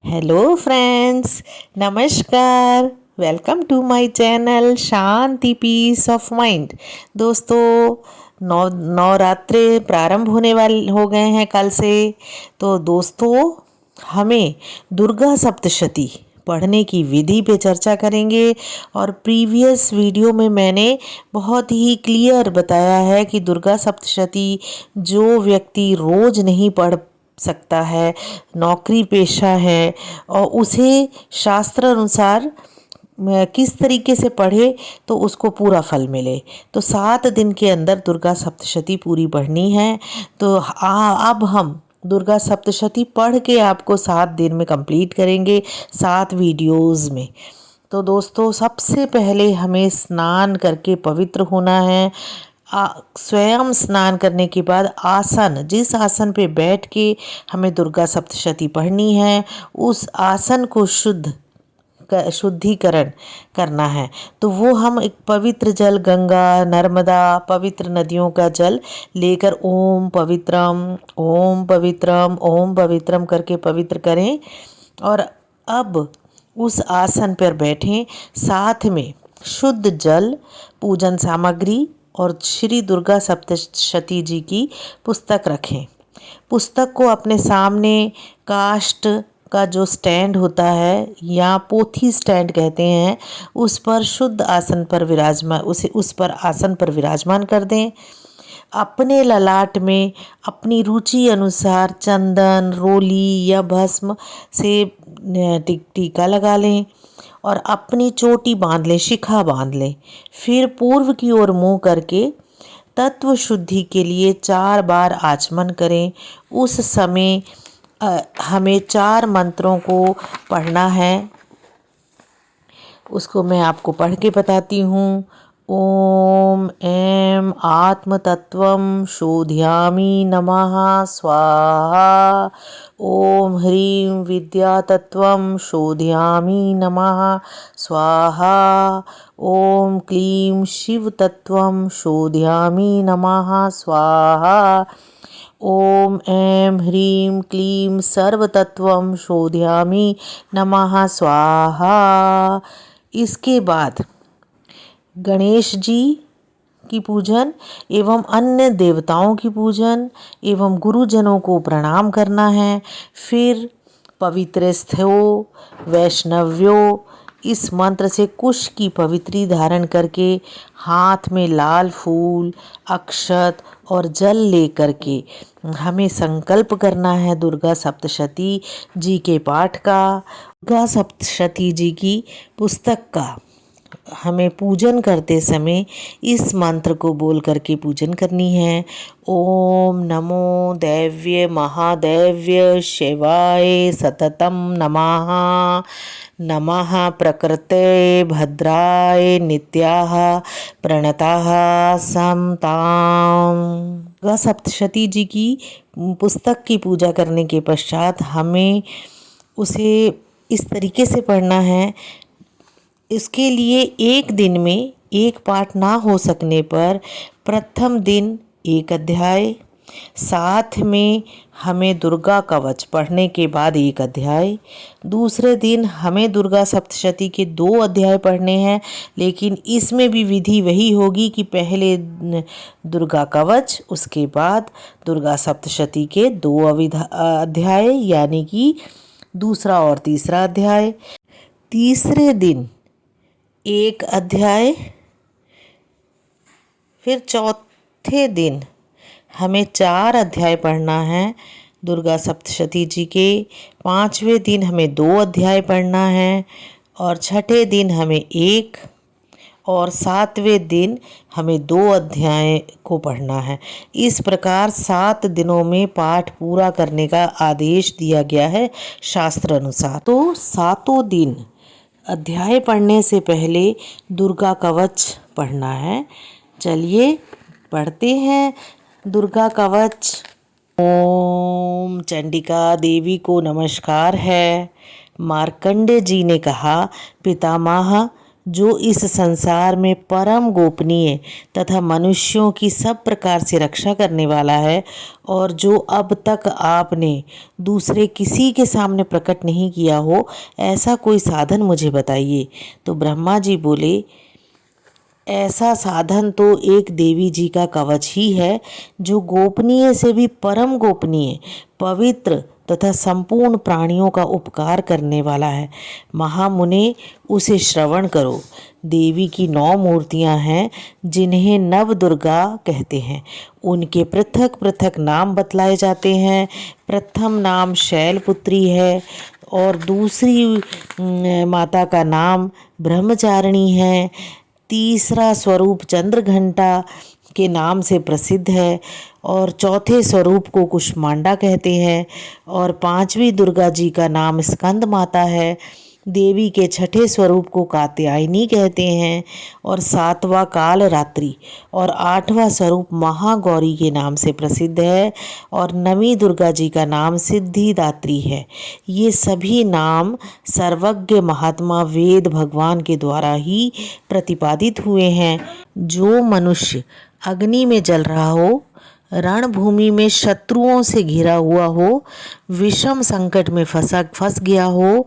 Hello friends, नमस्कार। Welcome to my channel Shanti peace of mind. दोस्तों, नवरात्रे प्रारंभ होने वाले हो गए हैं कल से। तो दोस्तों, हमें दुर्गा सप्तशती पढ़ने की विधि पे चर्चा करेंगे। और प्रीवियस वीडियो में मैंने बहुत ही क्लियर बताया है कि दुर्गा सप्तशती जो व्यक्ति रोज़ नहीं पढ़ सकता है, नौकरी पेशा है, और उसे शास्त्र अनुसार किस तरीके से पढ़े तो उसको पूरा फल मिले। तो 7 दिन के अंदर दुर्गा सप्तशती पूरी पढ़नी है। तो अब हम दुर्गा सप्तशती पढ़ के आपको 7 दिन में कंप्लीट करेंगे, 7 वीडियोज़ में। तो दोस्तों, सबसे पहले हमें स्नान करके पवित्र होना है। स्वयं स्नान करने के बाद आसन, जिस आसन पे बैठ के हमें दुर्गा सप्तशती पढ़नी है, उस आसन को शुद्धिकरण करना है। तो वो हम एक पवित्र जल, गंगा, नर्मदा, पवित्र नदियों का जल लेकर ओम पवित्रम, ओम पवित्रम, ओम पवित्रम करके पवित्र करें। और अब उस आसन पर बैठें, साथ में शुद्ध जल, पूजन सामग्री और श्री दुर्गा सप्तशती जी की पुस्तक रखें। पुस्तक को अपने सामने काष्ठ का जो स्टैंड होता है या पोथी स्टैंड कहते हैं, उस पर शुद्ध आसन पर विराजमान उस पर आसन पर विराजमान कर दें। अपने ललाट में अपनी रुचि अनुसार चंदन, रोली या भस्म से टीका लगा लें और अपनी चोटी बांध लें, शिखा बांध लें। फिर पूर्व की ओर मुंह करके तत्व शुद्धि के लिए 4 बार आचमन करें। उस समय हमें 4 मंत्रों को पढ़ना है। उसको मैं आपको पढ़ के बताती हूँ। ओम ऐं आत्मतत्वं शोधयामि नमः स्वाहा। ओम ह्रीं विद्यातत्वं शोधयामि नमः स्वाहा। ओम क्लीं शिवतत्वं शोधयामि नमः स्वाहा। ओम ऐं ह्रीं क्लीं सर्वतत्वं शोधयामि नमः स्वाहा। इसके बाद गणेश जी की पूजन एवं अन्य देवताओं की पूजन एवं गुरुजनों को प्रणाम करना है। फिर पवित्र स्थो वैष्णव्यो इस मंत्र से कुश की पवित्री धारण करके हाथ में लाल फूल, अक्षत और जल लेकर के हमें संकल्प करना है दुर्गा सप्तशती जी के पाठ का, दुर्गा सप्तशती जी की पुस्तक का। हमें पूजन करते समय इस मंत्र को बोल करके पूजन करनी है। ओम नमो दैव्य महादैव्य शिवाय सततम नमः। नमः प्रकृते भद्राय नित्याः प्रणताः समताम्। दुर्गा सप्तशती जी की पुस्तक की पूजा करने के पश्चात हमें उसे इस तरीके से पढ़ना है। इसके लिए एक दिन में एक पाठ ना हो सकने पर प्रथम दिन एक अध्याय, साथ में हमें दुर्गा कवच पढ़ने के बाद एक अध्याय। दूसरे दिन हमें दुर्गा सप्तशती के 2 अध्याय पढ़ने हैं, लेकिन इसमें भी विधि वही होगी कि पहले दुर्गा कवच, उसके बाद दुर्गा सप्तशती के 2 अध्याय, यानी कि दूसरा और तीसरा अध्याय। तीसरे दिन एक अध्याय। फिर चौथे दिन हमें 4 अध्याय पढ़ना है दुर्गा सप्तशती जी के। 5वें दिन हमें 2 अध्याय पढ़ना है और छठे दिन हमें 1 और 7वें दिन हमें 2 अध्याय को पढ़ना है। इस प्रकार 7 दिनों में पाठ पूरा करने का आदेश दिया गया है शास्त्र अनुसार। तो 7 दिन अध्याय पढ़ने से पहले दुर्गा कवच पढ़ना है। चलिए पढ़ते हैं दुर्गा कवच। ओम चंडिका देवी को नमस्कार है। मार्कंडे जी ने कहा, पितामह जो इस संसार में परम गोपनीय तथा मनुष्यों की सब प्रकार से रक्षा करने वाला है, और जो अब तक आपने दूसरे किसी के सामने प्रकट नहीं किया हो, ऐसा कोई साधन मुझे बताइए। तो ब्रह्मा जी बोले, ऐसा साधन तो एक देवी जी का कवच ही है, जो गोपनीय से भी परम गोपनीय, पवित्र तथा संपूर्ण प्राणियों का उपकार करने वाला है। महामुने, उसे श्रवण करो। देवी की 9 मूर्तियां हैं, जिन्हें नव दुर्गा कहते हैं। उनके पृथक पृथक नाम बतलाए जाते हैं। प्रथम नाम शैलपुत्री है, और दूसरी माता का नाम ब्रह्मचारिणी है। तीसरा स्वरूप चंद्रघंटा के नाम से प्रसिद्ध है, और चौथे स्वरूप को कुष्मांडा कहते हैं, और 5वीं दुर्गा जी का नाम स्कंद माता है। देवी के छठे स्वरूप को कात्यायनी कहते हैं, और 7वां काल रात्रि, और 8वां स्वरूप महागौरी के नाम से प्रसिद्ध है, और 9वीं दुर्गा जी का नाम सिद्धिदात्री है। ये सभी नाम सर्वज्ञ महात्मा वेद भगवान के द्वारा ही प्रतिपादित हुए हैं। जो मनुष्य अग्नि में जल रहा हो, रणभूमि में शत्रुओं से घिरा हुआ हो, विषम संकट में फंस गया हो,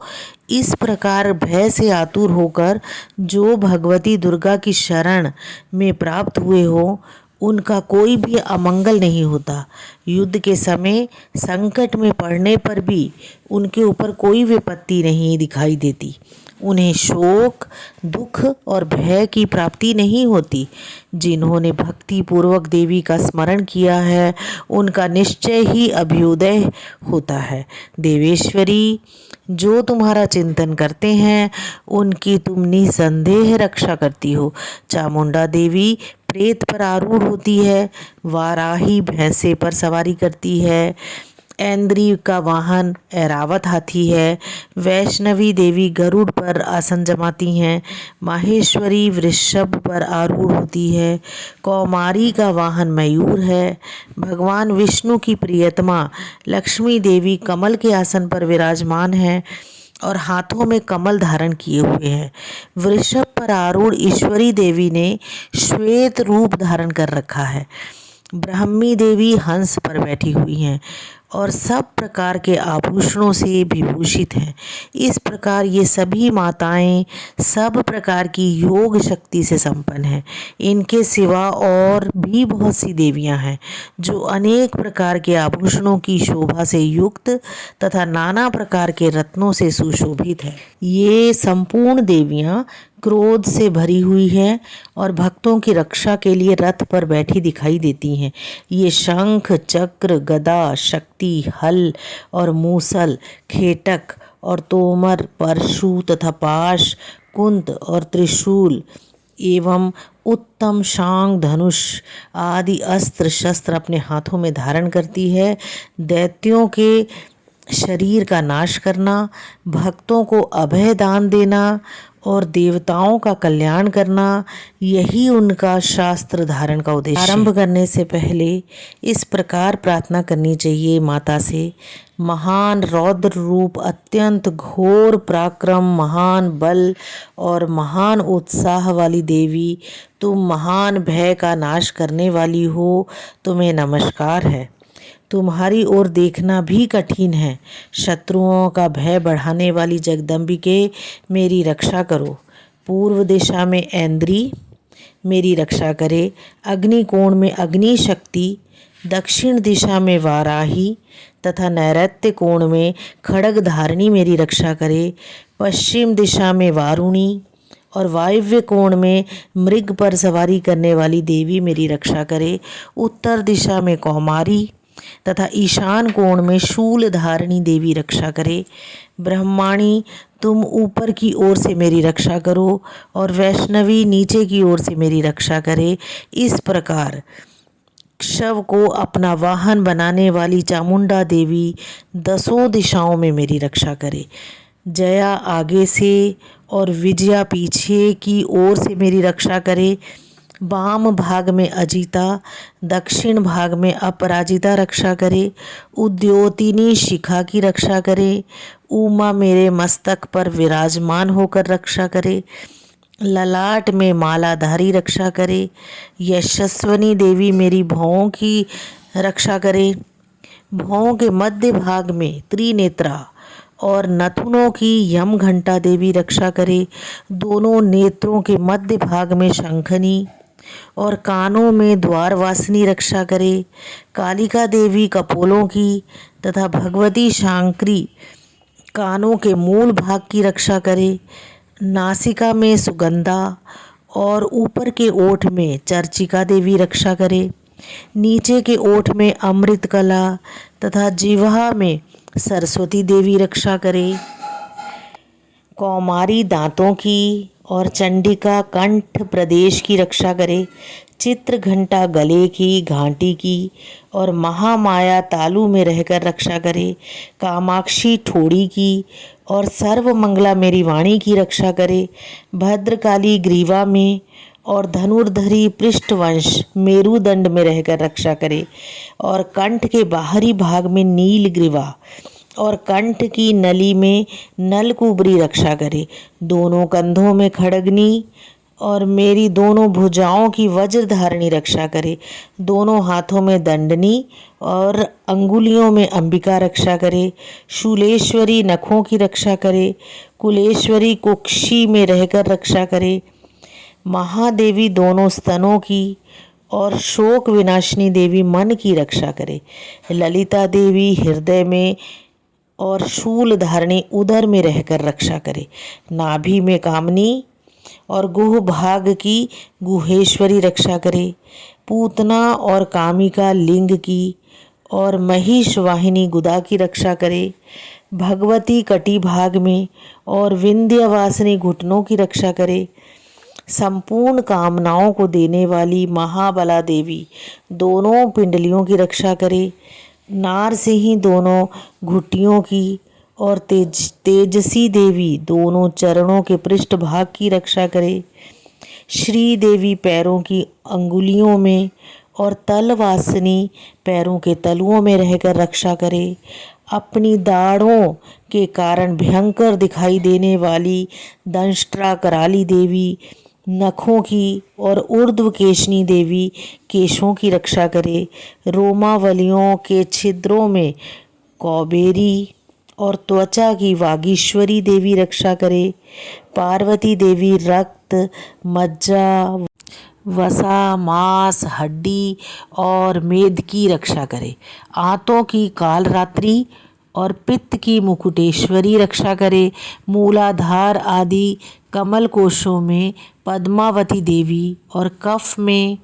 इस प्रकार भय से आतुर होकर जो भगवती दुर्गा की शरण में प्राप्त हुए हो, उनका कोई भी अमंगल नहीं होता। युद्ध के समय संकट में पड़ने पर भी उनके ऊपर कोई विपत्ति नहीं दिखाई देती। उन्हें शोक, दुख और भय की प्राप्ति नहीं होती। जिन्होंने भक्ति पूर्वक देवी का स्मरण किया है, उनका निश्चय ही अभ्युदय होता है। देवेश्वरी, जो तुम्हारा चिंतन करते हैं, उनकी तुम निसंदेह रक्षा करती हो। चामुंडा देवी प्रेत पर आरूढ़ होती है, वाराही भैंसे पर सवारी करती है, ऐन्द्री का वाहन ऐरावत हाथी है, वैष्णवी देवी गरुड़ पर आसन जमाती हैं, माहेश्वरी वृषभ पर आरूढ़ होती है, कौमारी का वाहन मयूर है, भगवान विष्णु की प्रियतमा लक्ष्मी देवी कमल के आसन पर विराजमान है और हाथों में कमल धारण किए हुए हैं। वृषभ पर आरूढ़ ईश्वरी देवी ने श्वेत रूप धारण कर रखा है। ब्राह्मी देवी हंस पर बैठी हुई हैं और सब प्रकार के आभूषणों से विभूषित हैं। इस प्रकार ये सभी माताएं सब प्रकार की योग शक्ति से संपन्न हैं। इनके सिवा और भी बहुत सी देवियां हैं जो अनेक प्रकार के आभूषणों की शोभा से युक्त तथा नाना प्रकार के रत्नों से सुशोभित है। ये संपूर्ण देवियां क्रोध से भरी हुई है और भक्तों की रक्षा के लिए रथ पर बैठी दिखाई देती हैं। ये शंख, चक्र, गदा, शक्ति, हल और मूसल, खेटक और तोमर, परशु तथा पाश, कुंत और त्रिशूल एवं उत्तम शांग, धनुष आदि अस्त्र शस्त्र अपने हाथों में धारण करती है। दैत्यों के शरीर का नाश करना, भक्तों को अभय दान देना और देवताओं का कल्याण करना, यही उनका शास्त्र धारण का उद्देश्य है। आरंभ करने से पहले इस प्रकार प्रार्थना करनी चाहिए माता से। महान रौद्र रूप, अत्यंत घोर पराक्रम, महान बल और महान उत्साह वाली देवी, तुम महान भय का नाश करने वाली हो, तुम्हें नमस्कार है। तुम्हारी ओर देखना भी कठिन है। शत्रुओं का भय बढ़ाने वाली जगदम्बिके, मेरी रक्षा करो। पूर्व दिशा में ऐन्द्री मेरी रक्षा करे। अग्निकोण में अग्नि शक्ति, दक्षिण दिशा में वाराही तथा नैऋत्य कोण में खड्ग धारिणी मेरी रक्षा करे। पश्चिम दिशा में वारुणी और वायव्य कोण में मृग पर सवारी करने वाली देवी मेरी रक्षा करे। उत्तर दिशा में कौमारी तथा ईशान कोण में शूल धारिणी देवी रक्षा करे। ब्रह्माणी, तुम ऊपर की ओर से मेरी रक्षा करो और वैष्णवी नीचे की ओर से मेरी रक्षा करे। इस प्रकार शव को अपना वाहन बनाने वाली चामुंडा देवी 10 दिशाओं में मेरी रक्षा करे। जया आगे से और विजया पीछे की ओर से मेरी रक्षा करे। वाम भाग में अजिता, दक्षिण भाग में अपराजिता रक्षा करे। उद्योतिनी शिखा की रक्षा करे। उमा मेरे मस्तक पर विराजमान होकर रक्षा करे। ललाट में मालाधारी रक्षा करे। यशस्वनी देवी मेरी भौं की रक्षा करे। भौं के मध्य भाग में त्रिनेत्रा और नथुनों की यम घंटा देवी रक्षा करे। दोनों नेत्रों के मध्य भाग में शंखनी और कानों में द्वारवासिनी रक्षा करे। कालिका देवी कपोलों की तथा भगवती शांकरी कानों के मूल भाग की रक्षा करे। नासिका में सुगंधा और ऊपर के ओठ में चर्चिका देवी रक्षा करे। नीचे के ओठ में अमृत कला तथा जिह्वा में सरस्वती देवी रक्षा करे। कौमारी दांतों की और चंडिका कंठ प्रदेश की रक्षा करे। चित्र घंटा गले की घाटी की और महामाया तालु में रहकर रक्षा करे। कामाक्षी ठोड़ी की और सर्वमंगला मेरी वाणी की रक्षा करे। भद्रकाली ग्रीवा में और धनुर्धरी पृष्ठवंश मेरुदंड में रहकर रक्षा करे। और कंठ के बाहरी भाग में नील ग्रीवा और कंठ की नली में नलकुबरी रक्षा करे। दोनों कंधों में खड़गनी और मेरी दोनों भुजाओं की वज्रधारणी रक्षा करे। दोनों हाथों में दंडनी और अंगुलियों में अंबिका रक्षा करे। शूलेश्वरी नखों की रक्षा करे। कुलेश्वरी कुक्षी में रहकर रक्षा करे। महादेवी दोनों स्तनों की और शोक विनाशिनी देवी मन की रक्षा करे। ललिता देवी हृदय में और शूल धारणी उदर में रहकर रक्षा करे। नाभि में कामनी और गुह भाग की गुहेश्वरी रक्षा करे। पूतना और कामिका लिंग की और महिष वाहिनी गुदा की रक्षा करे। भगवती कटी भाग में और विंध्यवासिनी घुटनों की रक्षा करे। संपूर्ण कामनाओं को देने वाली महाबला देवी दोनों पिंडलियों की रक्षा करे। नारसिंही दोनों घुटियों की और तेजसी देवी दोनों चरणों के पृष्ठ भाग की रक्षा करे। श्री देवी पैरों की अंगुलियों में और तलवासिनी पैरों के तलुओं में रहकर रक्षा करे। अपनी दाढ़ों के कारण भयंकर दिखाई देने वाली दंष्ट्रा कराली देवी नखों की और ऊर्ध्व केशनी देवी केशों की रक्षा करे। रोमावलियों के छिद्रों में कौबेरी और त्वचा की वागीश्वरी देवी रक्षा करे। पार्वती देवी रक्त, मज्जा, वसा, मांस, हड्डी और मेद की रक्षा करे। आंतों की कालरात्रि और पित्त की मुकुटेश्वरी रक्षा करे। मूलाधार आदि कमल कोशों में पद्मावती देवी और कफ में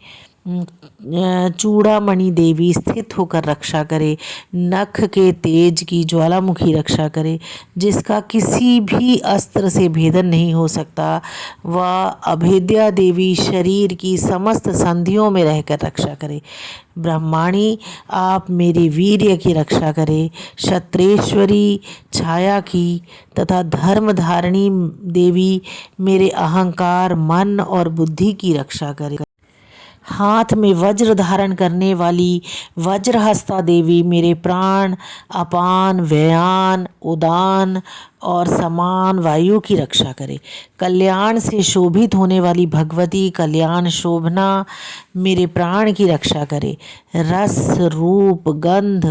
चूड़ामणि देवी स्थित होकर रक्षा करे। नख के तेज की ज्वालामुखी रक्षा करे, जिसका किसी भी अस्त्र से भेदन नहीं हो सकता। वह अभेद्या देवी शरीर की समस्त संधियों में रहकर रक्षा करे। ब्रह्माणी आप मेरे वीर्य की रक्षा करे। क्षत्रेश्वरी छाया की तथा धर्मधारिणी देवी मेरे अहंकार, मन और बुद्धि की रक्षा करे। हाथ में वज्र धारण करने वाली वज्रहस्ता देवी मेरे प्राण, अपान, व्ययान, उदान और समान वायु की रक्षा करे। कल्याण से शोभित होने वाली भगवती कल्याण शोभना मेरे प्राण की रक्षा करे। रस, रूप, गंध,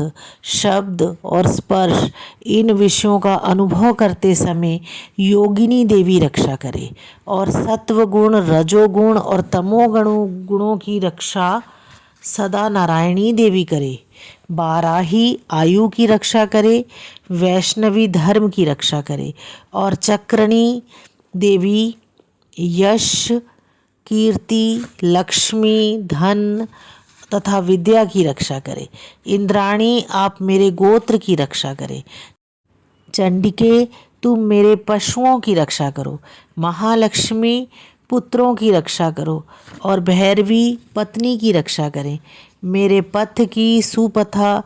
शब्द और स्पर्श इन विषयों का अनुभव करते समय योगिनी देवी रक्षा करे। और सत्व गुण, रजोगुण और गुणों की रक्षा सदा नारायणी देवी करे। बाराही आयु की रक्षा करे। वैष्णवी धर्म की रक्षा करे। और चक्रणी देवी यश, कीर्ति, लक्ष्मी, धन तथा विद्या की रक्षा करे। इंद्राणी आप मेरे गोत्र की रक्षा करे। चंडिके तुम मेरे पशुओं की रक्षा करो। महालक्ष्मी पुत्रों की रक्षा करो। और भैरवी पत्नी की रक्षा करें। मेरे पथ की सुपथा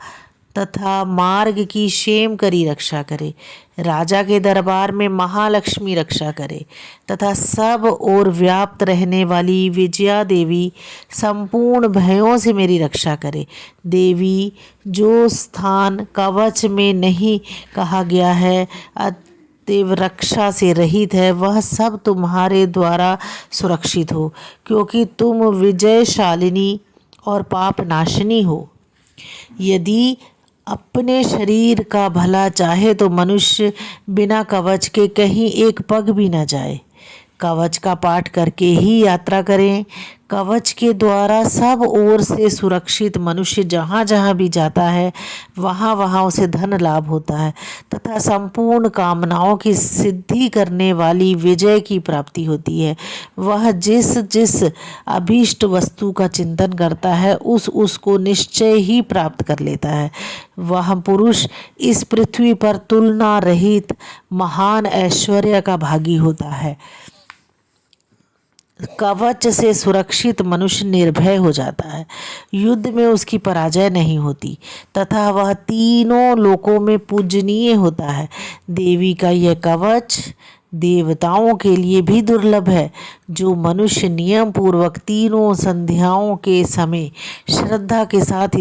तथा मार्ग की क्षेम करी रक्षा करे। राजा के दरबार में महालक्ष्मी रक्षा करे तथा सब ओर व्याप्त रहने वाली विजया देवी संपूर्ण भयों से मेरी रक्षा करे। देवी जो स्थान कवच में नहीं कहा गया है देव रक्षा से रहित है, वह सब तुम्हारे द्वारा सुरक्षित हो, क्योंकि तुम विजयशालिनी और पाप नाशिनी हो। यदि अपने शरीर का भला चाहे तो मनुष्य बिना कवच के कहीं एक पग भी न जाए। कवच का पाठ करके ही यात्रा करें। कवच के द्वारा सब ओर से सुरक्षित मनुष्य जहाँ जहाँ भी जाता है वहाँ वहाँ उसे धन लाभ होता है तथा संपूर्ण कामनाओं की सिद्धि करने वाली विजय की प्राप्ति होती है। वह जिस जिस अभीष्ट वस्तु का चिंतन करता है उसको निश्चय ही प्राप्त कर लेता है। वह पुरुष इस पृथ्वी पर तुलना रहित महान ऐश्वर्य का भागी होता है। कवच से सुरक्षित मनुष्य निर्भय हो जाता है, युद्ध में उसकी पराजय नहीं होती तथा वह तीनों लोकों में पूजनीय होता है। देवी का यह कवच देवताओं के लिए भी दुर्लभ है। जो मनुष्य नियम पूर्वक तीनों संध्याओं के समय श्रद्धा के साथ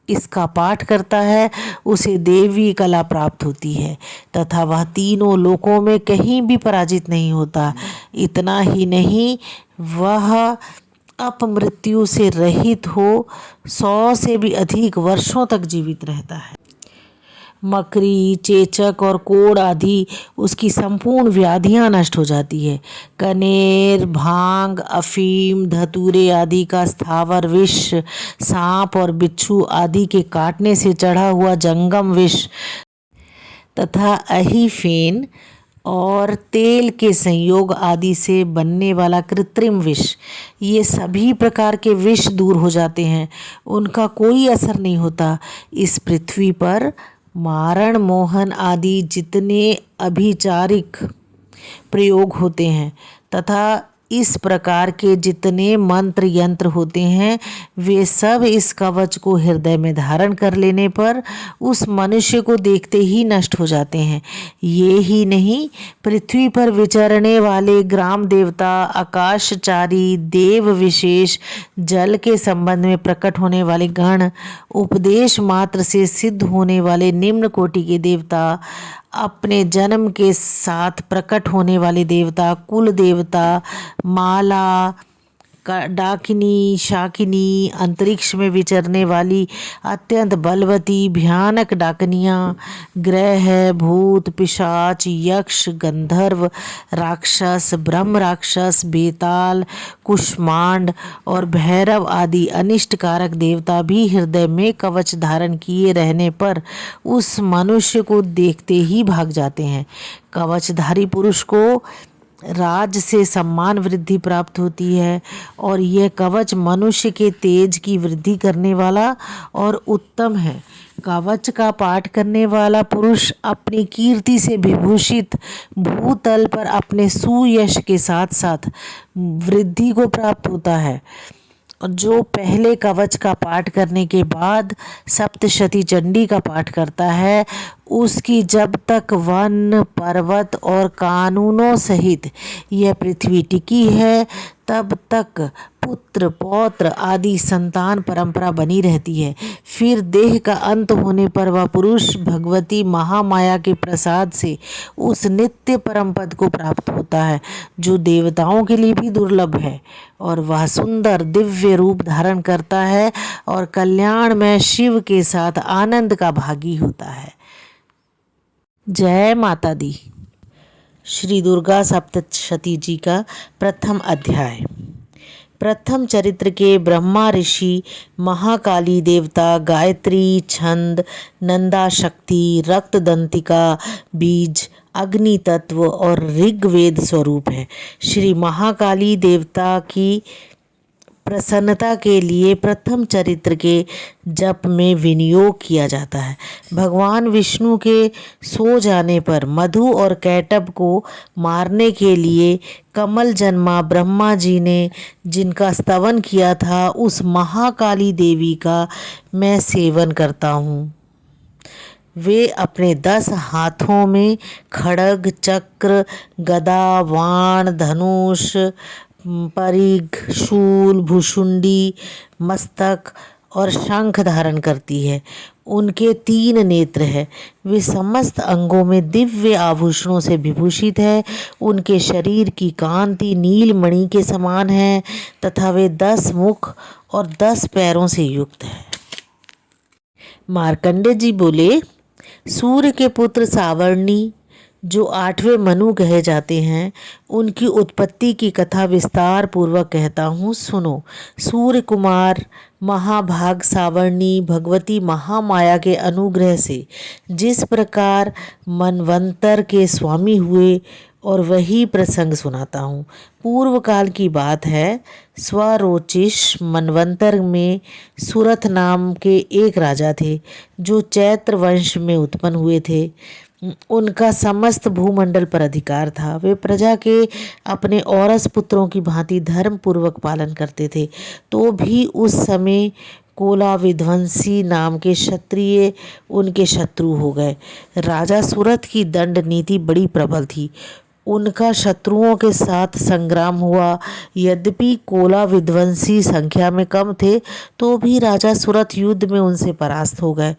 इसका पाठ करता है उसे देवी कला प्राप्त होती है तथा वह तीनों लोकों में कहीं भी पराजित नहीं होता। इतना ही नहीं, वह अपमृत्यु से रहित हो 100 से भी अधिक वर्षों तक जीवित रहता है। मकड़ी, चेचक और कोढ़ आदि उसकी संपूर्ण व्याधियां नष्ट हो जाती है। कनेर, भांग, अफीम, धतूरे आदि का स्थावर विष, सांप और बिच्छू आदि के काटने से चढ़ा हुआ जंगम विष तथा अहिफेन और तेल के संयोग आदि से बनने वाला कृत्रिम विष, ये सभी प्रकार के विष दूर हो जाते हैं, उनका कोई असर नहीं होता। इस पृथ्वी पर मारण, मोहन आदि जितने अभिचारिक प्रयोग होते हैं तथा इस प्रकार के जितने मंत्र यंत्र होते हैं वे सब इस कवच को हृदय में धारण कर लेने पर उस मनुष्य को देखते ही नष्ट हो जाते हैं। ये ही नहीं, पृथ्वी पर विचरने वाले ग्राम देवता, आकाशचारी, देव विशेष, जल के संबंध में प्रकट होने वाले गण, उपदेश मात्र से सिद्ध होने वाले निम्न कोटि के देवता, अपने जन्म के साथ प्रकट होने वाले देवता, कुल देवता, माला, डाकिनी, शाकिनी, अंतरिक्ष में विचरने वाली अत्यंत बलवती भयानक डाकनियाँ, ग्रह, भूत, पिशाच, यक्ष, गंधर्व, राक्षस, ब्रह्म राक्षस, बेताल, कुष्मांड और भैरव आदि अनिष्टकारक देवता भी हृदय में कवच धारण किए रहने पर उस मनुष्य को देखते ही भाग जाते हैं। कवचधारी पुरुष को राज से सम्मान वृद्धि प्राप्त होती है और यह कवच मनुष्य के तेज की वृद्धि करने वाला और उत्तम है। कवच का पाठ करने वाला पुरुष अपनी कीर्ति से विभूषित भूतल पर अपने सुयश के साथ साथ वृद्धि को प्राप्त होता है। जो पहले कवच का पाठ करने के बाद सप्तशती चंडी का पाठ करता है उसकी जब तक वन, पर्वत और कानूनों सहित यह पृथ्वी टिकी है तब तक पुत्र, पौत्र आदि संतान परंपरा बनी रहती है। फिर देह का अंत होने पर वह पुरुष भगवती महामाया के प्रसाद से उस नित्य परम पद को प्राप्त होता है जो देवताओं के लिए भी दुर्लभ है और वह सुंदर दिव्य रूप धारण करता है और कल्याण में शिव के साथ आनंद का भागी होता है। जय माता दी। श्री दुर्गा सप्तशती जी का प्रथम अध्याय। प्रथम चरित्र के ब्रह्मा ऋषि, महाकाली देवता, गायत्री छंद, नंदा शक्ति, रक्तदंतिका बीज, अग्नि तत्व और ऋग्वेद स्वरूप है। श्री महाकाली देवता की प्रसन्नता के लिए प्रथम चरित्र के जप में विनियोग किया जाता है। भगवान विष्णु के सो जाने पर मधु और कैटब को मारने के लिए कमल जन्मा ब्रह्मा जी ने जिनका स्तवन किया था उस महाकाली देवी का मैं सेवन करता हूँ। वे अपने 10 हाथों में खड्ग, चक्र, गदा, वाण, धनुष, परिघ, शूल, भुशुंडी, मस्तक और शंख धारण करती है। उनके 3 नेत्र है। वे समस्त अंगों में दिव्य आभूषणों से विभूषित है। उनके शरीर की कांति नीलमणि के समान है तथा वे 10 मुख और 10 पैरों से युक्त है। मार्कंडे जी बोले, सूर्य के पुत्र सावर्णी जो 8वें मनु कहे जाते हैं, उनकी उत्पत्ति की कथा विस्तार पूर्वक कहता हूँ, सुनो। सूर्य कुमार महाभाग सावर्णी भगवती महामाया के अनुग्रह से जिस प्रकार मनवंतर के स्वामी हुए और वही प्रसंग सुनाता हूँ। पूर्व काल की बात है। स्वरोचिष मनवंतर में सुरथ नाम के एक राजा थे जो चैत्र वंश में उत्पन्न हुए थे। उनका समस्त भूमंडल पर अधिकार था। वे प्रजा के अपने औरस पुत्रों की भांति धर्म पूर्वक पालन करते थे। तो भी उस समय कोला विध्वंसी नाम के क्षत्रिय उनके शत्रु हो गए। राजा सुरथ की दंड नीति बड़ी प्रबल थी। उनका शत्रुओं के साथ संग्राम हुआ। यद्यपि कोला विध्वंसी संख्या में कम थे तो भी राजा सुरथ युद्ध में उनसे परास्त हो गए।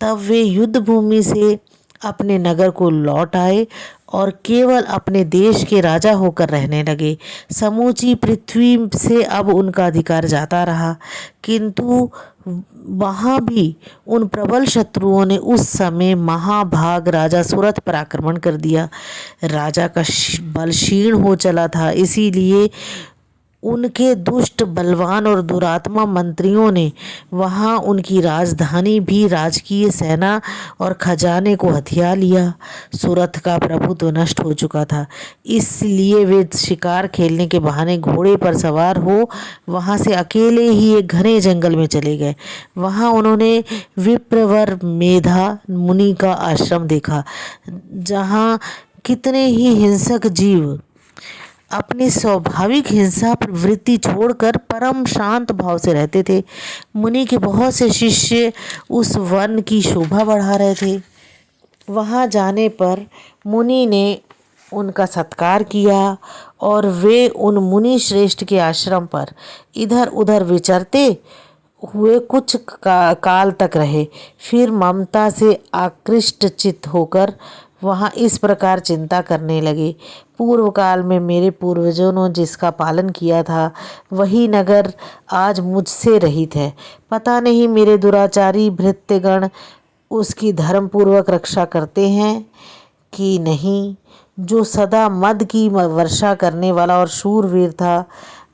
तब वे युद्ध भूमि से अपने नगर को लौट आए और केवल अपने देश के राजा होकर रहने लगे। समूची पृथ्वी से अब उनका अधिकार जाता रहा, किंतु वहाँ भी उन प्रबल शत्रुओं ने उस समय महाभाग राजा सुरथ पर आक्रमण कर दिया। राजा का बल क्षीण हो चला था, इसीलिए उनके दुष्ट बलवान और दुरात्मा मंत्रियों ने वहाँ उनकी राजधानी भी राजकीय सेना और खजाने को हथिया लिया। सुरथ का प्रभुत्व नष्ट हो चुका था, इसलिए वे शिकार खेलने के बहाने घोड़े पर सवार हो वहाँ से अकेले ही एक घने जंगल में चले गए। वहाँ उन्होंने विप्रवर मेधा मुनि का आश्रम देखा, जहाँ कितने ही हिंसक जीव अपनी स्वाभाविक हिंसा प्रवृत्ति छोड़कर परम शांत भाव से रहते थे। मुनि के बहुत से शिष्य उस वन की शोभा बढ़ा रहे थे। वहाँ जाने पर मुनि ने उनका सत्कार किया और वे उन मुनि श्रेष्ठ के आश्रम पर इधर उधर विचरते हुए कुछ काल तक रहे। फिर ममता से आकृष्ट चित्त होकर वहाँ इस प्रकार चिंता करने लगे, पूर्व काल में मेरे पूर्वजों ने जिसका पालन किया था वही नगर आज मुझसे रहित है। पता नहीं मेरे दुराचारी भृत्यगण उसकी धर्मपूर्वक रक्षा करते हैं कि नहीं। जो सदा मद की वर्षा करने वाला और शूरवीर था,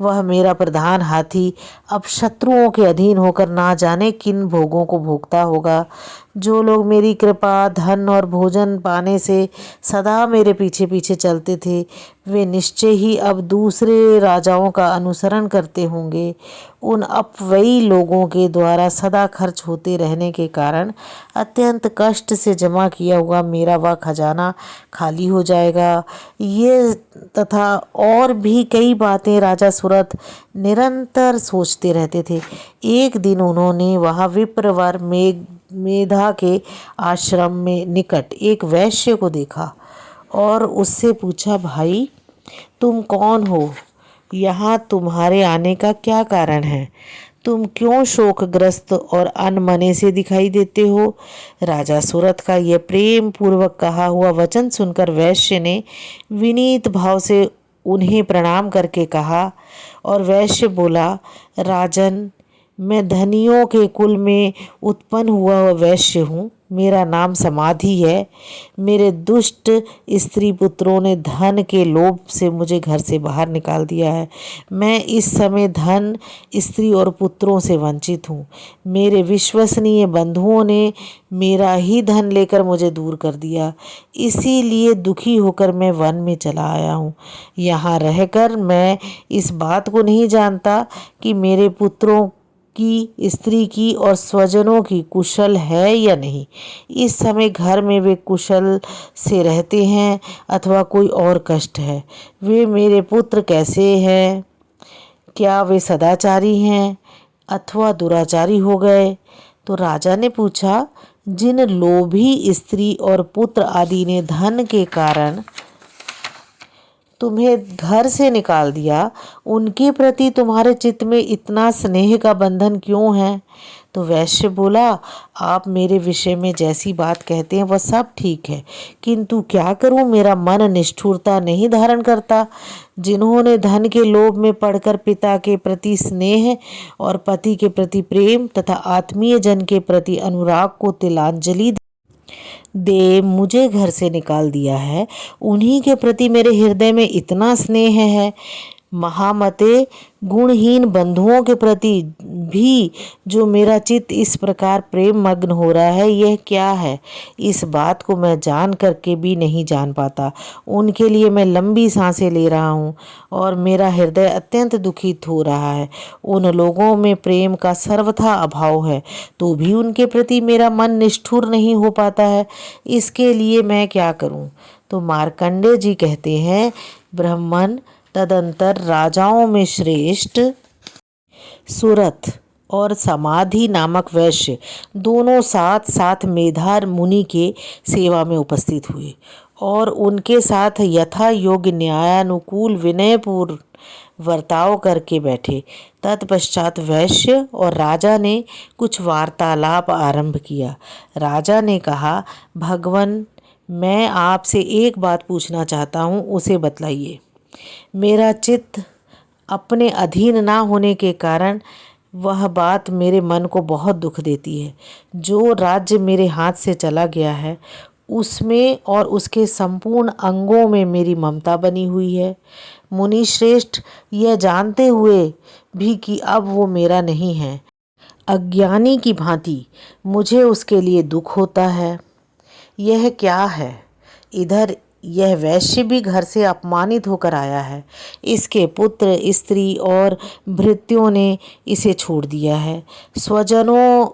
वह मेरा प्रधान हाथी अब शत्रुओं के अधीन होकर ना जाने किन भोगों को भोगता होगा। जो लोग मेरी कृपा धन और भोजन पाने से सदा मेरे पीछे पीछे चलते थे, वे निश्चय ही अब दूसरे राजाओं का अनुसरण करते होंगे। उन अपव्ययी लोगों के द्वारा सदा खर्च होते रहने के कारण अत्यंत कष्ट से जमा किया हुआ मेरा वह खजाना खाली हो जाएगा। ये तथा और भी कई बातें राजा सुरथ निरंतर सोचते रहते थे। एक दिन उन्होंने वहाँ विप्रवर मेधा के आश्रम में निकट एक वैश्य को देखा और उससे पूछा, भाई तुम कौन हो? यहाँ तुम्हारे आने का क्या कारण है? तुम क्यों शोकग्रस्त और अनमने से दिखाई देते हो? राजा सुरथ का यह प्रेम पूर्वक कहा हुआ वचन सुनकर वैश्य ने विनीत भाव से उन्हें प्रणाम करके कहा। और वैश्य बोला, राजन, मैं धनियों के कुल में उत्पन्न हुआ वैश्य हूँ। मेरा नाम समाधि है। मेरे दुष्ट स्त्री पुत्रों ने धन के लोभ से मुझे घर से बाहर निकाल दिया है। मैं इस समय धन, स्त्री और पुत्रों से वंचित हूँ। मेरे विश्वसनीय बंधुओं ने मेरा ही धन लेकर मुझे दूर कर दिया, इसीलिए दुखी होकर मैं वन में चला आया हूँ। यहाँ रहकर मैं इस बात को नहीं जानता कि मेरे पुत्रों की, स्त्री की और स्वजनों की कुशल है या नहीं। इस समय घर में वे कुशल से रहते हैं अथवा कोई और कष्ट है। वे मेरे पुत्र कैसे हैं? क्या वे सदाचारी हैं अथवा दुराचारी हो गए? तो राजा ने पूछा, जिन लोभी स्त्री और पुत्र आदि ने धन के कारण तुम्हें घर से निकाल दिया, उनके प्रति तुम्हारे चित्त में इतना स्नेह का बंधन क्यों है? तो वैश्य बोला, आप मेरे विषय में जैसी बात कहते हैं वह सब ठीक है, किंतु क्या करूं, मेरा मन निष्ठुरता नहीं धारण करता। जिन्होंने धन के लोभ में पड़कर पिता के प्रति स्नेह और पति के प्रति प्रेम तथा आत्मीय जन के प्रति अनुराग को तिलांजलि दे मुझे घर से निकाल दिया है, उन्हीं के प्रति मेरे हृदय में इतना स्नेह है। महामते, गुणहीन बंधुओं के प्रति भी जो मेरा चित्त इस प्रकार प्रेम मग्न हो रहा है, यह क्या है? इस बात को मैं जान करके भी नहीं जान पाता। उनके लिए मैं लंबी सांसें ले रहा हूँ और मेरा हृदय अत्यंत दुखित हो रहा है। उन लोगों में प्रेम का सर्वथा अभाव है, तो भी उनके प्रति मेरा मन निष्ठुर नहीं हो पाता है। इसके लिए मैं क्या करूँ? तो मार्कंडेय जी कहते हैं, ब्राह्मण तदंतर राजाओं में श्रेष्ठ सुरथ और समाधि नामक वैश्य दोनों साथ साथ मेधार मुनि के सेवा में उपस्थित हुए और उनके साथ यथा योग्य न्यायानुकूल विनयपूर्ण वर्ताव करके बैठे। तत्पश्चात वैश्य और राजा ने कुछ वार्तालाप आरंभ किया। राजा ने कहा, भगवन, मैं आपसे एक बात पूछना चाहता हूँ, उसे बतलाइए। मेरा चित्त अपने अधीन ना होने के कारण वह बात मेरे मन को बहुत दुख देती है। जो राज्य मेरे हाथ से चला गया है उसमें और उसके संपूर्ण अंगों में मेरी ममता बनी हुई है। मुनि श्रेष्ठ, यह जानते हुए भी कि अब वो मेरा नहीं है, अज्ञानी की भांति मुझे उसके लिए दुख होता है। यह क्या है? इधर यह वैश्य भी घर से अपमानित होकर आया है। इसके पुत्र, स्त्री और भृत्यों ने इसे छोड़ दिया है। स्वजनों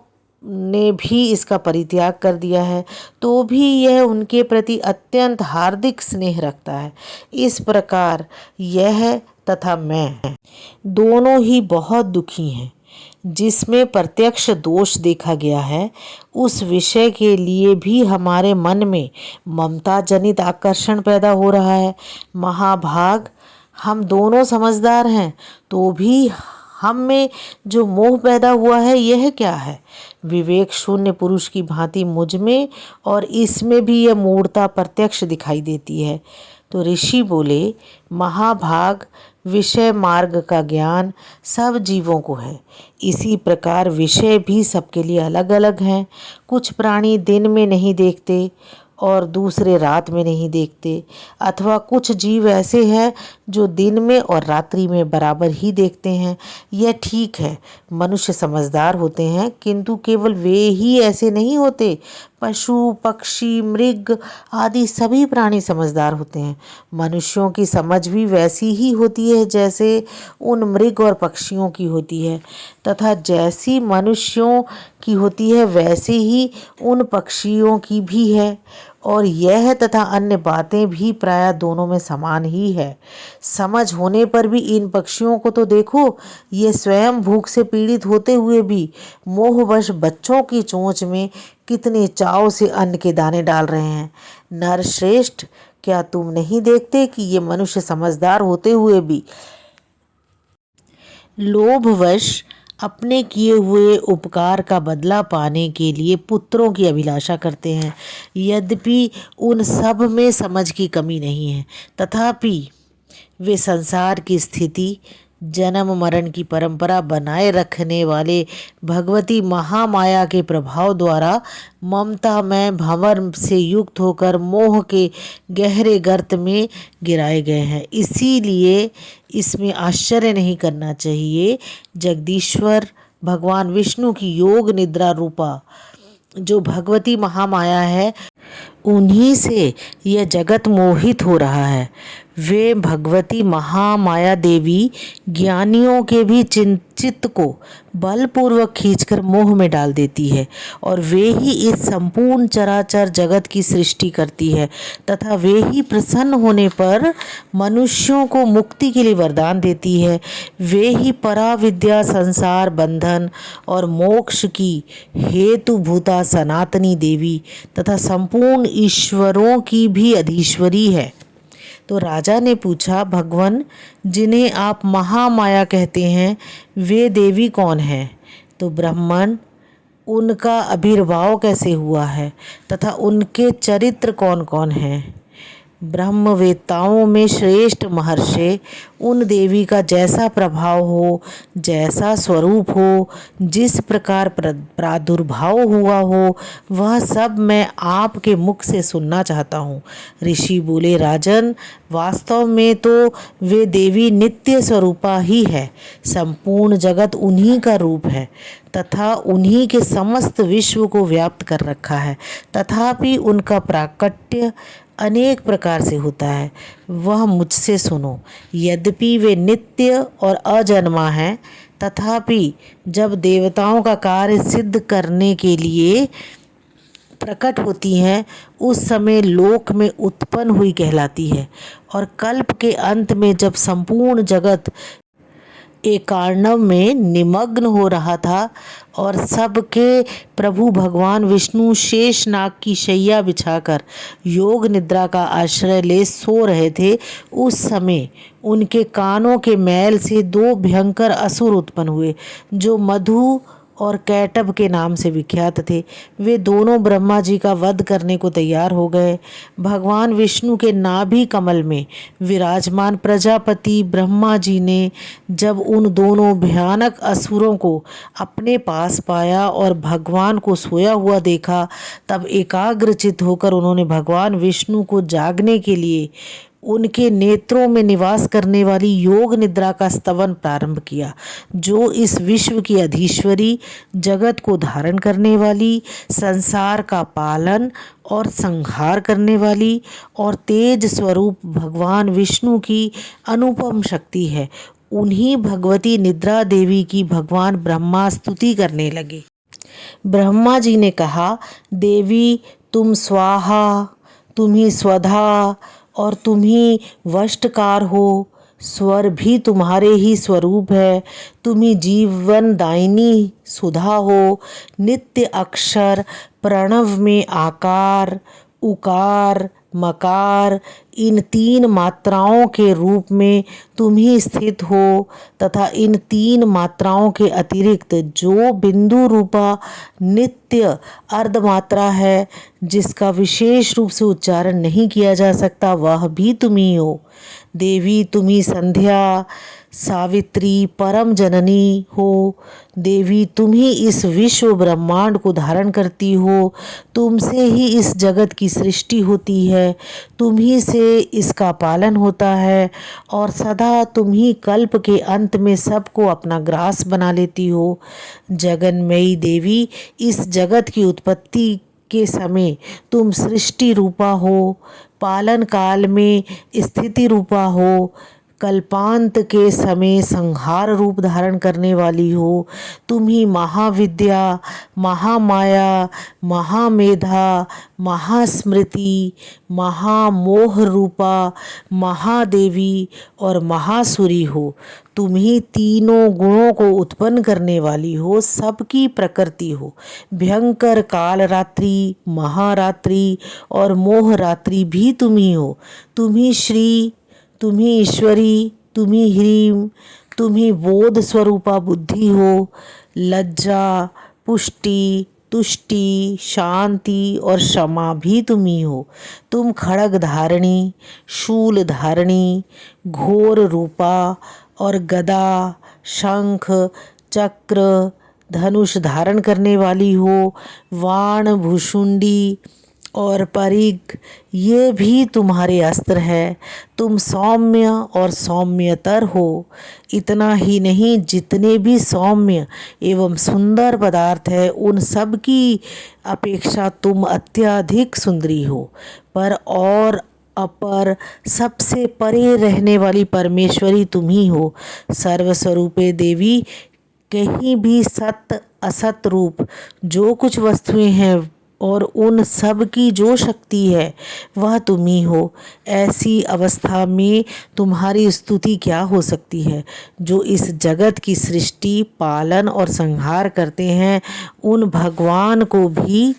ने भी इसका परित्याग कर दिया है, तो भी यह उनके प्रति अत्यंत हार्दिक स्नेह रखता है। इस प्रकार यह तथा मैं दोनों ही बहुत दुखी हैं। जिसमें प्रत्यक्ष दोष देखा गया है, उस विषय के लिए भी हमारे मन में ममता जनित आकर्षण पैदा हो रहा है। महाभाग, हम दोनों समझदार हैं, तो भी हम में जो मोह पैदा हुआ है, यह क्या है? विवेक शून्य पुरुष की भांति मुझ में और इसमें भी यह मूढ़ता प्रत्यक्ष दिखाई देती है। तो ऋषि बोले, महाभाग, विषय मार्ग का ज्ञान सब जीवों को है। इसी प्रकार विषय भी सबके लिए अलग अलग हैं। कुछ प्राणी दिन में नहीं देखते और दूसरे रात में नहीं देखते, अथवा कुछ जीव ऐसे हैं जो दिन में और रात्रि में बराबर ही देखते हैं। यह ठीक है, मनुष्य समझदार होते हैं, किंतु केवल वे ही ऐसे नहीं होते। पशु, पक्षी, मृग आदि सभी प्राणी समझदार होते हैं। मनुष्यों की समझ भी वैसी ही होती है जैसे उन मृग और पक्षियों की होती है, तथा जैसी मनुष्यों की होती है वैसे ही उन पक्षियों की भी है। और यह तथा अन्य बातें भी प्रायः दोनों में समान ही है। समझ होने पर भी इन पक्षियों को तो देखो, ये स्वयं भूख से पीड़ित होते हुए भी मोहवश बच्चों की चोंच में कितने चाव से अन्न के दाने डाल रहे हैं। नरश्रेष्ठ, क्या तुम नहीं देखते कि ये मनुष्य समझदार होते हुए भी लोभवश अपने किए हुए उपकार का बदला पाने के लिए पुत्रों की अभिलाषा करते हैं? यद्यपि उन सब में समझ की कमी नहीं है, तथापि वे संसार की स्थिति, जन्म मरण की परंपरा बनाए रखने वाले भगवती महामाया के प्रभाव द्वारा ममता में भंवर से युक्त होकर मोह के गहरे गर्त में गिराए गए हैं। इसीलिए इसमें आश्चर्य नहीं करना चाहिए, जगदीश्वर भगवान विष्णु की योग निद्रा रूपा जो भगवती महामाया है, उन्हीं से यह जगत मोहित हो रहा है। वे भगवती महामाया देवी ज्ञानियों के भी चित्त को बलपूर्वक खींचकर मोह में डाल देती है, और वे ही इस संपूर्ण चराचर जगत की सृष्टि करती है, तथा वे ही प्रसन्न होने पर मनुष्यों को मुक्ति के लिए वरदान देती है। वे ही पराविद्या, संसार बंधन और मोक्ष की हेतुभूता सनातनी देवी तथा संपूर्ण ईश्वरों की भी अधीश्वरी है। तो राजा ने पूछा, भगवन, जिन्हें आप महामाया कहते हैं, वे देवी कौन हैं? तो ब्राह्मण, उनका आविर्भाव कैसे हुआ है तथा उनके चरित्र कौन कौन हैं। ब्रह्मवेत्ताओं में श्रेष्ठ महर्षि उन देवी का जैसा प्रभाव हो, जैसा स्वरूप हो, जिस प्रकार प्रादुर्भाव हुआ हो, वह सब मैं आपके मुख से सुनना चाहता हूँ। ऋषि बोले, राजन, वास्तव में तो वे देवी नित्य स्वरूपा ही है। संपूर्ण जगत उन्हीं का रूप है तथा उन्हीं के समस्त विश्व को व्याप्त कर रखा है। तथापि उनका प्राकट्य अनेक प्रकार से होता है, वह मुझसे सुनो। यद्यपि वे नित्य और अजन्मा हैं, तथापि जब देवताओं का कार्य सिद्ध करने के लिए प्रकट होती हैं, उस समय लोक में उत्पन्न हुई कहलाती है। और कल्प के अंत में जब संपूर्ण जगत एकार्णव में निमग्न हो रहा था और सबके प्रभु भगवान विष्णु शेषनाग की शैया बिछाकर योग निद्रा का आश्रय ले सो रहे थे, उस समय उनके कानों के मैल से दो भयंकर असुर उत्पन्न हुए जो मधु और कैटभ के नाम से विख्यात थे। वे दोनों ब्रह्मा जी का वध करने को तैयार हो गए। भगवान विष्णु के नाभि कमल में विराजमान प्रजापति ब्रह्मा जी ने जब उन दोनों भयानक असुरों को अपने पास पाया और भगवान को सोया हुआ देखा, तब एकाग्रचित होकर उन्होंने भगवान विष्णु को जागने के लिए उनके नेत्रों में निवास करने वाली योग निद्रा का स्तवन प्रारंभ किया, जो इस विश्व की अधीश्वरी, जगत को धारण करने वाली, संसार का पालन और संहार करने वाली और तेज स्वरूप भगवान विष्णु की अनुपम शक्ति है। उन्हीं भगवती निद्रा देवी की भगवान ब्रह्मा स्तुति करने लगे। ब्रह्मा जी ने कहा, देवी तुम स्वाहा, तुम ही स्वधा और तुम ही वष्टकार हो। स्वर भी तुम्हारे ही स्वरूप है। तुम ही जीवन दायिनी सुधा हो। नित्य अक्षर, प्रणव में आकार, उकार, मकार, इन तीन मात्राओं के रूप में तुम ही स्थित हो तथा इन तीन मात्राओं के अतिरिक्त जो बिंदु रूपा नित्य अर्धमात्रा है, जिसका विशेष रूप से उच्चारण नहीं किया जा सकता, वह भी तुम ही हो। देवी तुम ही संध्या, सावित्री, परम जननी हो। देवी तुम ही इस विश्व ब्रह्मांड को धारण करती हो। तुमसे ही इस जगत की सृष्टि होती है, तुम ही से इसका पालन होता है और सदा तुम ही कल्प के अंत में सबको अपना ग्रास बना लेती हो। जगन्मयी देवी, इस जगत की उत्पत्ति के समय तुम सृष्टि रूपा हो, पालन काल में स्थिति रूपा हो, कल्पांत के समय संहार रूप धारण करने वाली हो। तुम ही महाविद्या, महामाया, महामेधा, महास्मृति, महामोह रूपा, महादेवी और महासुरी हो। तुम ही तीनों गुणों को उत्पन्न करने वाली हो, सबकी प्रकृति हो। भयंकर काल रात्रि, महारात्रि और मोह रात्रि भी तुम ही हो। तुम ही श्री, तुम ही ईश्वरी, तुम ही ह्रीम, तुम ही बोध स्वरूपा बुद्धि हो। लज्जा, पुष्टि, तुष्टि, शांति और क्षमा भी तुम ही हो। तुम खड़ग धारणी, शूल धारणी, घोर रूपा और गदा, शंख, चक्र, धनुष धारण करने वाली हो। वाण, भुषुंडी और परिघ, ये भी तुम्हारे अस्त्र है। तुम सौम्य और सौम्यतर हो। इतना ही नहीं, जितने भी सौम्य एवं सुंदर पदार्थ है, उन सब की अपेक्षा तुम अत्यधिक सुंदरी हो। पर और अपर, सबसे परे रहने वाली परमेश्वरी तुम ही हो। सर्वस्वरूपे देवी, कहीं भी सत असत रूप जो कुछ वस्तुएं हैं और उन सब की जो शक्ति है, वह तुम ही हो। ऐसी अवस्था में तुम्हारी स्तुति क्या हो सकती है। जो इस जगत की सृष्टि, पालन और संहार करते हैं, उन भगवान को भी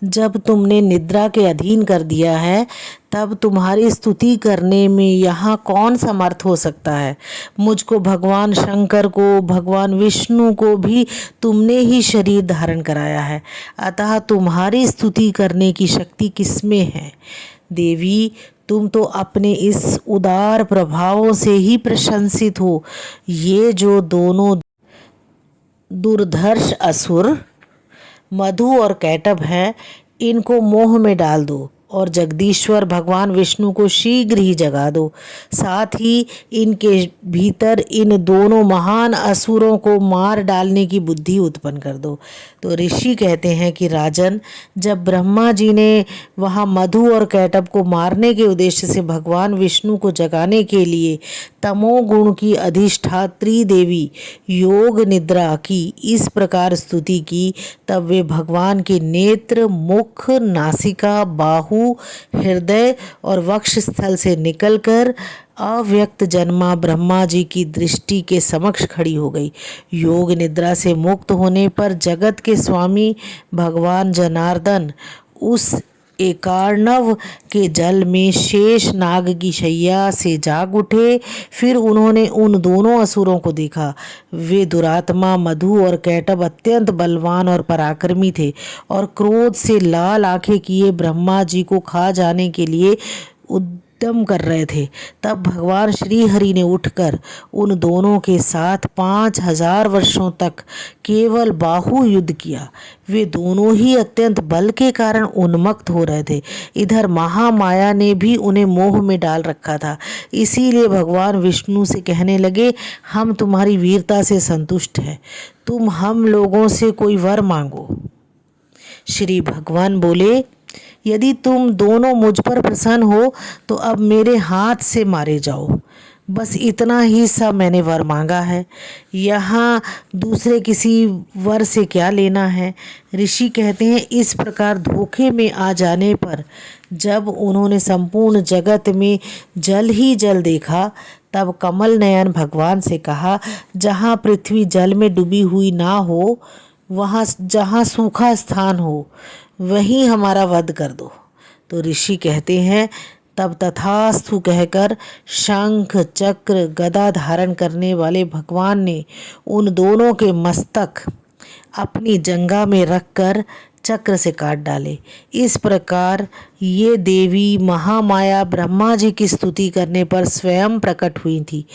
जब तुमने निद्रा के अधीन कर दिया है तब तुम्हारी स्तुति करने में यहाँ कौन समर्थ हो सकता है। मुझको, भगवान शंकर को, भगवान विष्णु को भी तुमने ही शरीर धारण कराया है, अतः तुम्हारी स्तुति करने की शक्ति किसमें है। देवी, तुम तो अपने इस उदार प्रभावों से ही प्रशंसित हो। ये जो दोनों दुर्धर्ष असुर मधु और कैटभ हैं, इनको मोह में डाल दो और जगदीश्वर भगवान विष्णु को शीघ्र ही जगा दो। साथ ही इनके भीतर इन दोनों महान असुरों को मार डालने की बुद्धि उत्पन्न कर दो। तो ऋषि कहते हैं कि राजन, जब ब्रह्मा जी ने वहाँ मधु और कैटभ को मारने के उद्देश्य से भगवान विष्णु को जगाने के लिए तमोगुण की अधिष्ठात्री देवी योग निद्रा की इस प्रकार स्तुति की, तब वे भगवान के नेत्र, मुख, नासिका, बाहु, हृदय और वक्ष स्थल से निकलकर अव्यक्त जन्मा ब्रह्मा जी की दृष्टि के समक्ष खड़ी हो गई। योग निद्रा से मुक्त होने पर जगत के स्वामी भगवान जनार्दन उस एकार्णव के जल में शेष नाग की शैया से जाग उठे। फिर उन्होंने उन दोनों असुरों को देखा। वे दुरात्मा मधु और कैटभ अत्यंत बलवान और पराक्रमी थे और क्रोध से लाल आंखें किए ब्रह्मा जी को खा जाने के लिए उद्यम कर रहे थे। तब भगवान श्री हरि ने उठकर उन दोनों के साथ 5000 वर्षों तक केवल बाहु युद्ध किया। वे दोनों ही अत्यंत बल के कारण उन्मत्त हो रहे थे। इधर महामाया ने भी उन्हें मोह में डाल रखा था। इसीलिए भगवान विष्णु से कहने लगे, हम तुम्हारी वीरता से संतुष्ट हैं, तुम हम लोगों से कोई वर मांगो। श्री भगवान बोले, यदि तुम दोनों मुझ पर प्रसन्न हो तो अब मेरे हाथ से मारे जाओ। बस इतना ही सा मैंने वर मांगा है, यहाँ दूसरे किसी वर से क्या लेना है। ऋषि कहते हैं, इस प्रकार धोखे में आ जाने पर जब उन्होंने संपूर्ण जगत में जल ही जल देखा, तब कमल नयन भगवान से कहा, जहाँ पृथ्वी जल में डूबी हुई ना हो, वहाँ जहाँ सूखा स्थान हो, वहीं हमारा वध कर दो। तो ऋषि कहते हैं, तब तथास्तु कहकर शंख, चक्र, गदा धारण करने वाले भगवान ने उन दोनों के मस्तक अपनी जंघा में रखकर चक्र से काट डाले। इस प्रकार ये देवी महामाया ब्रह्मा जी की स्तुति करने पर स्वयं प्रकट हुई थी।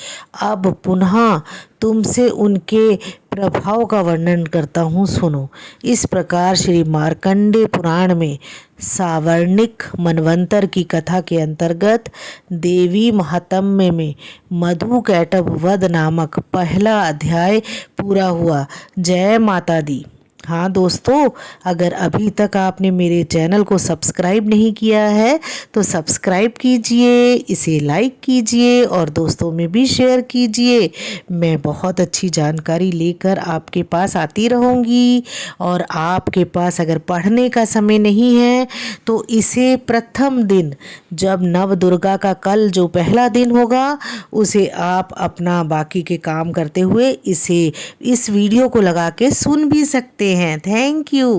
अब पुनः तुमसे उनके प्रभाव का वर्णन करता हूँ, सुनो। इस प्रकार श्री मार्कंडेय पुराण में सावर्णिक मनवंतर की कथा के अंतर्गत देवी महात्म्य में मधु कैटभ वध नामक पहला अध्याय पूरा हुआ। जय माता दी। हाँ दोस्तों, अगर अभी तक आपने मेरे चैनल को सब्सक्राइब नहीं किया है तो सब्सक्राइब कीजिए, इसे लाइक कीजिए और दोस्तों में भी शेयर कीजिए। मैं बहुत अच्छी जानकारी लेकर आपके पास आती रहूँगी। और आपके पास अगर पढ़ने का समय नहीं है तो इसे प्रथम दिन, जब नव दुर्गा का कल जो पहला दिन होगा, उसे आप अपना बाकी के काम करते हुए इस वीडियो को लगा के सुन भी सकते हैं। Thank you.